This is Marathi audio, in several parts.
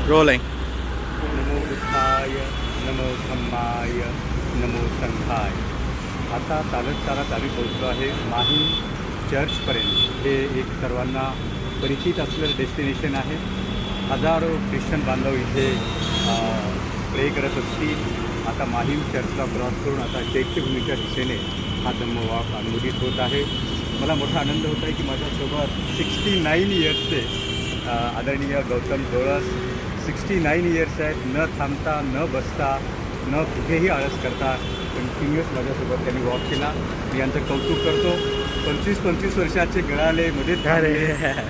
Rolling. नमो बुद्धाय, नमो धम्माय, नमो संघाय. आता चालत आम्ही पोहोचलो आहे माहीम चर्चपर्यंत. हे एक सर्वांना परिचित असलेलं डेस्टिनेशन आहे. हजारो ख्रिश्चन बांधव इथे प्रे करत असतील. आता माहीम चर्चला क्रॉस करून आता चैत्यभूमीच्या दिशेने हा धम्म वॉक अनुमोदित होत आहे. मला मोठा आनंद होत आहे की माझ्यासोबत 69 इयर्सचे आदरणीय गौतम डोळस 69 इयर्स आहेत. न थांबता, न बसता, न कुठेही आळस करता कंटिन्युअस माझ्यासोबत त्यांनी वॉक केला. मी यांचं कौतुक करतो. 25-25 वर्षाचे गळाले, मध्ये थांबले,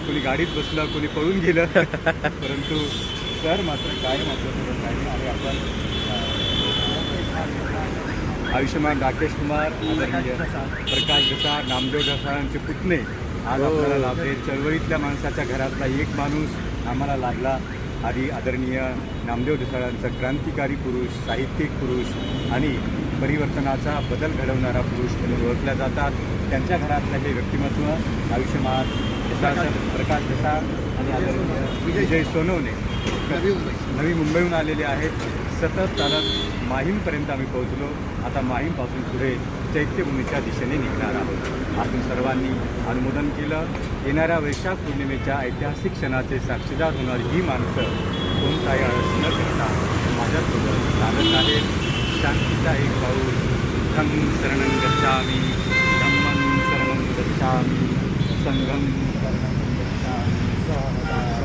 कोणी गाडीत बसलं, कोणी पळून गेलं, परंतु सर मात्र कायम आपल्यासोबत राहिले. आणि आपण आयुष्यमान राकेश कुमार, आदरणीय प्रकाश ढसाळ, नामदेव ढसाळांचे पुतणे आज आपल्याला लाभले. चळवळीतल्या माणसाच्या घरातला एक माणूस आम्हाला लाभला. आणि आदरणीय नामदेव ढसाळांचा क्रांतिकारी पुरुष, साहित्यिक पुरुष आणि परिवर्तनाचा बदल घडवणारा पुरुष म्हणून ओळखल्या जातात. त्यांच्या घरातलं हे व्यक्तिमत्व आयुष्यमान प्रकाश ढसाळ आणि आदरणीय विजय सोनवणे नवी मुंबईहून आलेले आहेत. सतत चालत माहीमपर्यंत आम्ही पोहोचलो. आता माहीमपासून पुढे चैत्यभूमीच्या दिशेने निघणार आहोत. आपण सर्वांनी अनुमोदन केलं. येणाऱ्या वैशाख पौर्णिमेच्या ऐतिहासिक क्षणाचे साक्षीदार होणारी ही माणसं कोणताही आळस न करता माझ्यासोबत चालत आहेत. शांतीचा एक पाऊल. बुद्धं शरणं गच्छामि, धम्मं शरणं गच्छामि, संघं शरणं गच्छामि.